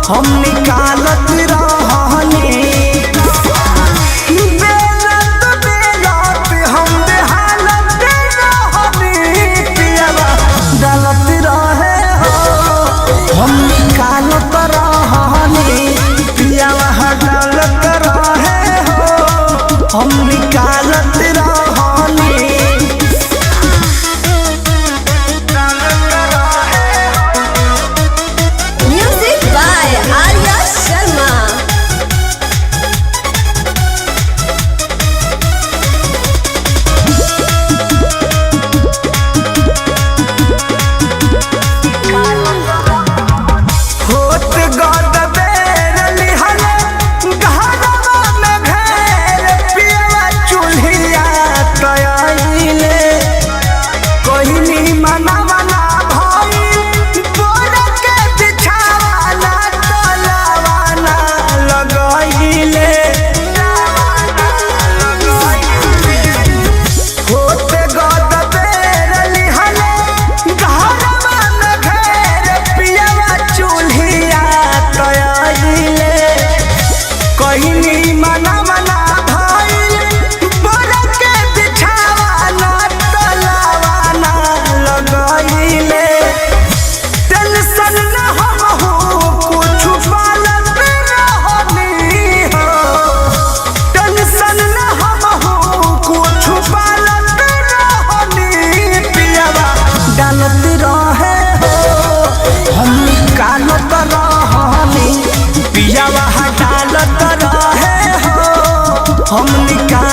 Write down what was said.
हम निकालत रहनी बेलत बेलत हम बेहालत रहनी पियावा डालत रहे हो हम निकालत रहनी पियावा डालत रहे हो हम निकालत रहनी। Music by Arya Sharma. होत गद बेर लिहले घरवा में घेर पियवा चूल्हिया तयाइले कोहिनी मनवना भई बोर के बिछावाना तलवाना लगाइले होत गद बेर लिहले घरवा में घेर पियवा चूल्हिया तयाइले कोहिनी मनवना भई बोर के बिछावाना तलवाना लगाइले टेंशन न हम हो कुछ पालन रहनी हो टेंशन न हम हो कुछ पालन रहनी पियावा डालत रहे हो हम निकालत रहनी पियावा डालत रहे हो हम निकाल